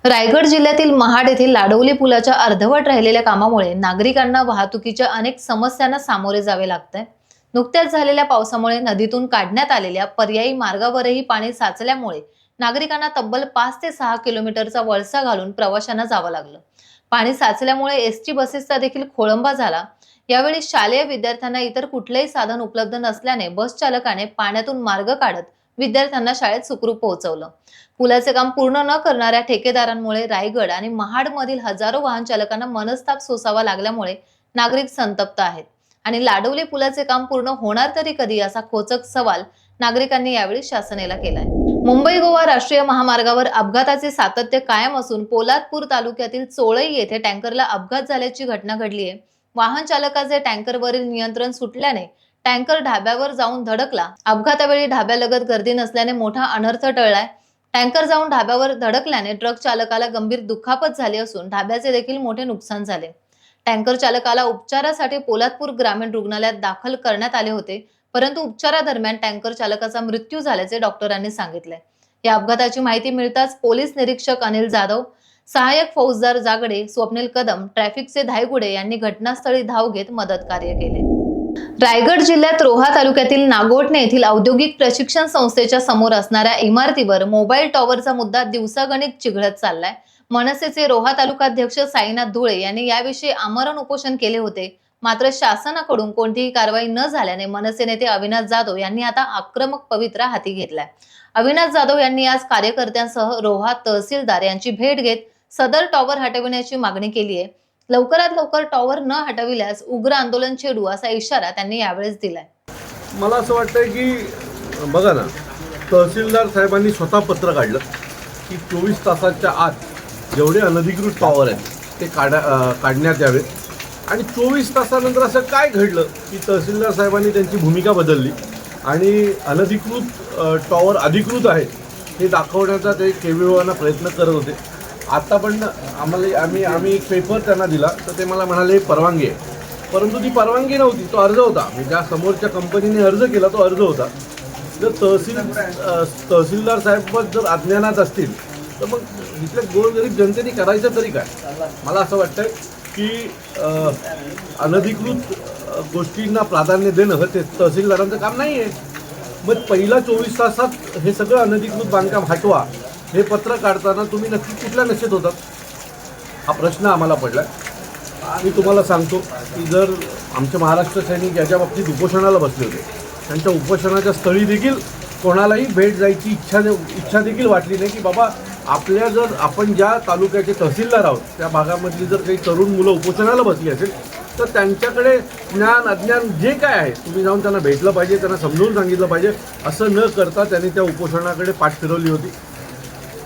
रायगड जिल्ह्यातील महाड येथील लाडवली पुलाच्या अर्धवट राहिलेल्या कामामुळे नागरिकांना वाहतुकीच्या अनेक समस्यांना सामोरे जावे लागतंय। नुकत्याच झालेल्या पावसामुळे नदीतून काढण्यात आलेल्या पर्यायी मार्गावरही पाणी साचल्यामुळे नागरिकांना तब्बल 5 ते 6 किलोमीटरचा वळसा घालून प्रवाशांना जावं लागलं। पाणी साचल्यामुळे एसटी बसेसचा देखील खोळंबा झाला। यावेळी शालेय विद्यार्थ्यांना इतर कुठलेही साधन उपलब्ध नसल्याने बस चालकाने पाण्यातून मार्ग काढत विद्यार्थ्यांना शाळेत सुखरूप पोहोचवलं। पुलाचे काम पूर्ण न करणाऱ्या ठेकेदारांमुळे रायगड आणि महाड मधील हजारो वाहन चालकांना मनस्ताप सोसावा लागल्यामुळे नागरिक संतप्त आहेत आणि लाडवली पुलाचे काम पूर्ण होणार तरी कधी असा खोचक सवाल नागरिकांनी यावेळी शासनाला केलाय। मुंबई गोवा राष्ट्रीय महामार्गावर अपघाताचे सातत्य कायम असून पोलादपूर तालुक्यातील चोळई येथे टँकरला अपघात झाल्याची घटना घडली आहे। वाहन चालकाचे टँकरवरील नियंत्रण सुटल्याने टँकर ढाब्यावर जाऊन धडकला। अपघातावेळी ढाब्यालगत गर्दी नसल्याने मोठा अनर्थ टळलाय। टँकर जाऊन ढाब्यावर धडकल्याने ट्रक चालकाला गंभीर दुखापत झाली असून ढाब्याचे देखील मोठे नुकसान झाले। टँकर चालकाला उपचारासाठी पोलादपूर ग्रामीण रुग्णालयात दाखल करण्यात आले होते, परंतु उपचारादरम्यान टँकर चालकाचा मृत्यू झाल्याचे डॉक्टरांनी सांगितले। या अपघाताची माहिती मिळताच पोलीस निरीक्षक अनिल जाधव, सहाय्यक फौजदार जागडे, स्वप्नील कदम, ट्रॅफिकचे धायगुडे यांनी घटनास्थळी धाव घेत मदत कार्य केले। रायगड जिल्ह्यात रोहा तालुक्यातील नागोठणे येथील औद्योगिक प्रशिक्षण संस्थेच्या समोर असणाऱ्या इमारतीवर मोबाईल टॉवरचा मुद्दा दिवसागणिक चिघळत चाललाय। मनसेचे रोहा तालुकाध्यक्ष साईनाथ धुळे यांनी याविषयी आमरण उपोषण केले होते, मात्र शासनाकडून कोणतीही कारवाई न झाल्याने मनसे नेते अविनाश जाधव यांनी आता आक्रमक पवित्रा हाती घेतलाय। अविनाश जाधव यांनी आज कार्यकर्त्यांसह रोहा तहसीलदार यांची भेट घेत सदर टॉवर हटविण्याची मागणी केली आहे। लवकरात लवकर टॉवर न हटविल्यास उग्र आंदोलन छेडू असा इशारा त्यांनी यावेळेस दिलाय। मला असं वाटतंय की बघा ना, तहसीलदार साहेबांनी स्वतः पत्र काढलं की 24 तासाच्या आत जेवढे अनधिकृत टॉवर आहेत ते काढण्यात यावेत। आणि 24 तासानंतर असं काय घडलं की तहसीलदार साहेबांनी त्यांची भूमिका बदलली आणि अनधिकृत टॉवर अधिकृत आहेत हे दाखवण्याचा ते केविळवाना प्रयत्न करत होते। आता पण आम्ही एक पेपर त्यांना दिला तर ते मला म्हणाले परवानगी आहे, परंतु ती परवानगी नव्हती, तो अर्ज होता। म्हणजे ज्या समोरच्या कंपनीने अर्ज केला तो अर्ज होता। जर तहसीलदार साहेब जर अज्ञानात असतील तर मग इथल्या गोरगरीब जनतेने करायचं तरी काय? मला असं वाटतंय की अनधिकृत गोष्टींना प्राधान्य देणं ते तहसीलदारांचं काम नाही आहे। मग पहिला 24 तासात हे सगळं अनधिकृत बांधकाम हटवा हे पत्र काढताना तुम्ही नक्की कुठल्या नशेत होतात हा प्रश्न आम्हाला पडला। मी तुम्हाला सांगतो की जर आमचे महाराष्ट्र सैनिक याच्या बाबतीत उपोषणाला बसले होते, त्यांच्या उपोषणाच्या स्थळी देखील कोणालाही भेट जायची इच्छा देखील वाटली नाही की बाबा आपण ज्या तालुक्याचे तहसीलदार आहोत त्या भागामधली जर काही तरुण मुलं उपोषणाला बसली असेल तर त्यांच्याकडे ज्ञान अज्ञान जे काय आहे तुम्ही जाऊन त्यांना भेटलं पाहिजे, त्यांना समजावून सांगितलं पाहिजे। असं न करता त्यांनी त्या उपोषणाकडे पाठ फिरवली होती।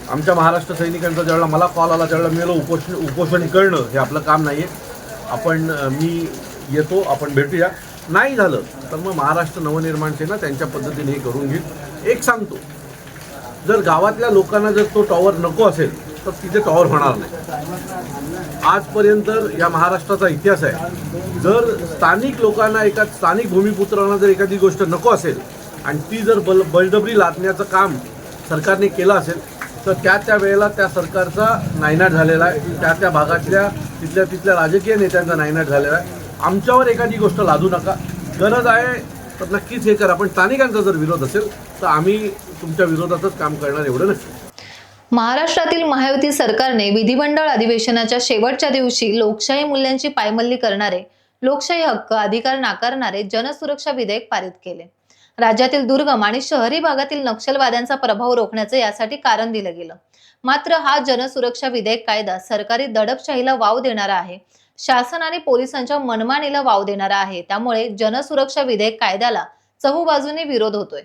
आमच्या महाराष्ट्र सैनिकांचा ज्यावेळेला मला कॉल आला त्यावेळेला मी उपोषण करणं हे आपलं काम नाही आहे। मी येतो, आपण भेटूया। नाही झालं तर मग महाराष्ट्र नवनिर्माण सेना त्यांच्या पद्धतीने हे करून घेईल। एक सांगतो, जर गावातल्या लोकांना जर तो टॉवर नको असेल तर तिथे टॉवर होणार नाही। आजपर्यंत या महाराष्ट्राचा इतिहास आहे, जर स्थानिक लोकांना स्थानिक भूमिपुत्रांना जर एखादी गोष्ट नको असेल आणि ती जर बळजबरी लादण्याचं काम सरकारने केलं असेल तर त्या वेळेला त्या सरकारचा नायनाट झालेला आहे, त्या भागातल्या तिथल्या राजकीय नेत्यांचा नायनाट झालेला आहे। आमच्यावर एखादी गोष्ट लादू नका, गरज आहे तर नक्कीच हे करा, पण स्थानिकांचा जर विरोध असेल तर आम्ही तुमच्या विरोधातच काम करणार एवढं नक्की। महाराष्ट्रातील महायुती सरकारने विधिमंडळ अधिवेशनाच्या शेवटच्या दिवशी लोकशाही मूल्यांची पायमल्ली करणारे, लोकशाही हक्क अधिकार नाकारणारे जनसुरक्षा विधेयक पारित केले। राज्यातील दुर्गम आणि शहरी भागातील नक्षलवाद्यांचा प्रभाव रोखण्याचे यासाठी कारण दिलं गेलं। मात्र हा जनसुरक्षा विधेयक कायदा सरकारी दडपशाहीला वाव देणारा आहे, शासन आणि पोलिसांच्या मनमानीला वाव देणारा आहे। त्यामुळे जनसुरक्षा विधेयक कायद्याला चहूबाजूने विरोध होतोय।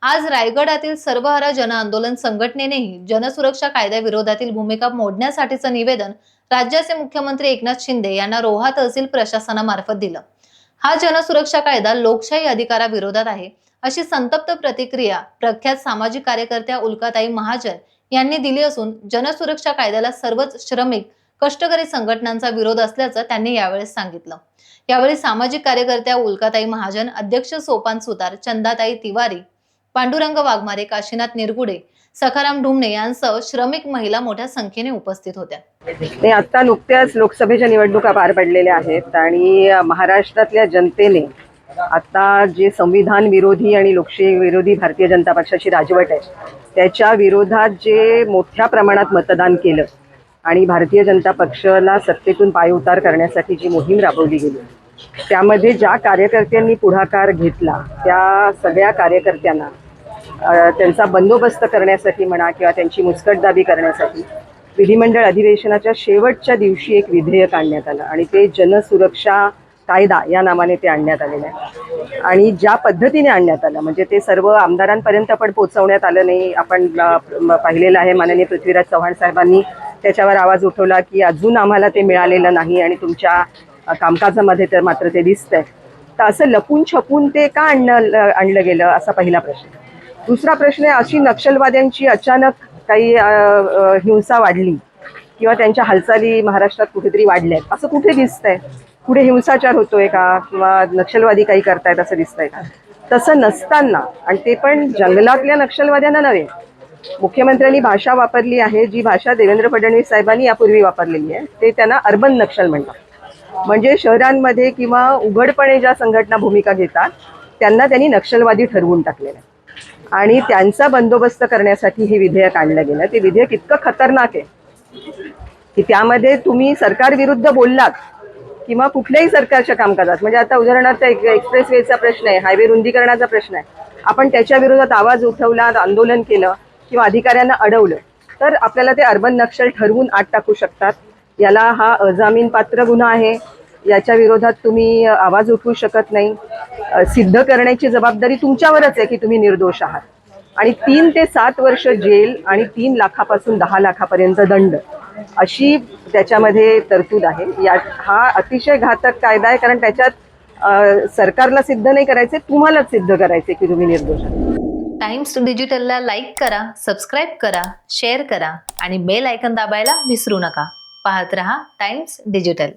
आज रायगडातील सर्वहारा जन आंदोलन संघटनेनेही जनसुरक्षा कायद्याविरोधातील भूमिका मोडण्यासाठीचं निवेदन राज्याचे मुख्यमंत्री एकनाथ शिंदे यांना रोहा तहसील प्रशासनामार्फत दिलं। हा जनसुरक्षा कायदा लोकशाही अधिकाराविरोधात आहे अशी संतप्त प्रतिक्रिया प्रख्यात सामाजिक कार्यकर्त्या उल्काताई महाजन यांनी दिली असून जनसुरक्षा कायद्याला सर्वच श्रमिक कष्टकरी संघटनांचा विरोध असल्याचं त्यांनी यावेळेस सांगितलं। यावेळी सामाजिक कार्यकर्त्या उल्काताई महाजन, अध्यक्ष सोपान सुतार, चंदाताई तिवारी, पांडुरंग वाघमारे, काशीनाथ निरगुडे, सखाराम ढुमणे यांसह श्रमिक महिला मोठ्या संख्येने उपस्थित होत्या. नाही, आता नुकत्याच लोकसभेच्या निवडणुका पार पडलेल्या आहेत आणि महाराष्ट्रातल्या जनतेने आता जे संविधान विरोधी आणि लोकशाही विरोधी भारतीय जनता पक्षाची राजवट आहे त्याच्या विरोधात जे मोठ्या प्रमाणात मतदान केलं आणि भारतीय जनता पक्षाला सत्तेतून पायउतार करण्यासाठी जी मोहीम राबवली गेली त्यामध्ये ज्या कार्यकर्त्यांनी पुढाकार घेतला त्या सगळ्या कार्यकर्त्यांना त्यांचा बंदोबस्त करण्यासाठी म्हणा किंवा त्यांची मुस्कटदाबी करण्यासाठी विधिमंडळ अधिवेशनाच्या शेवटच्या दिवशी एक विधेयक आणण्यात आलं आणि ते जनसुरक्षा कायदा या नावाने ते आणण्यात आलेलं आहे. आणि ज्या पद्धतीने आणण्यात आलं म्हणजे ते सर्व आमदारांपर्यंत पण पोहोचवण्यात आलं नाही. आपण पाहिलेलं आहे, माननीय पृथ्वीराज चव्हाण साहेबांनी त्याच्यावर आवाज उठवला की अजून आम्हाला ते मिळालेलं नाही आणि तुमच्या कामकाजामध्ये तर मात्र ते दिसतंय. तर असं लपून छपून ते का आणलं गेलं असा पहिला प्रश्न. दुसरा प्रश्न आहे, अशी नक्षलवाद्यांची अचानक काही हिंसा वाढली किंवा त्यांच्या हालचाली महाराष्ट्रात कुठेतरी वाढल्यात असं कुठे दिसतंय? पुढे हिंसाचार होतोय का किंवा नक्षलवादी काही करतायत असं दिसतंय का? तसं नसताना, आणि ते पण जंगलातल्या नक्षलवाद्यांना नव्हे, मुख्यमंत्र्यांनी भाषा वापरली आहे जी भाषा देवेंद्र फडणवीस साहेबांनी यापूर्वी वापरलेली आहे. ते त्यांना अर्बन नक्षल म्हणतात. म्हणजे शहरांमध्ये किंवा उघडपणे ज्या संघटना भूमिका घेतात त्यांना त्यांनी नक्षलवादी ठरवून टाकलेलं आहे आणि त्यांचा बंदोबस्त करण्यासाठी हे विधेयक आणलं गेलं. ते विधेयक इतकं खतरनाक आहे की त्यामध्ये तुम्ही सरकारविरुद्ध बोललात किंवा कुठल्याही सरकारच्या कामकाजात, म्हणजे आता उदाहरणार्थ एक्सप्रेस वेचा प्रश्न आहे, हायवे रुंदीकरणाचा प्रश्न आहे, आपण त्याच्या विरोधात आवाज उठवला, आंदोलन केलं किंवा अधिकाऱ्यांना अडवलं तर आपल्याला ते अर्बन नक्षल ठरवून आत टाकू शकतात. याला हा अजामीनपात्र गुन्हा आहे. याच्या विरोधात तुम्ही आवाज उठवू शकत नाही. सिद्ध करण्याची जबाबदारी तुमच्यावरच आहे की तुम्ही निर्दोष आहात. आणि 3 ते 7 वर्ष जेल आणि 3 लाखापासून 10 लाखापर्यंत दंड अशी त्याच्यामध्ये तरतूद आहे. हा अतिशय घातक कायदा आहे कारण त्याच्यात सरकारला सिद्ध नाही करायचे, तुम्हालाच सिद्ध करायचे की तुम्ही निर्दोष आहात. टाइम्स डिजिटलला लाईक करा, सबस्क्राईब करा, शेअर करा आणि बेल आयकॉन दाबायला विसरू नका. पाहत रहा टाइम्स डिजिटल.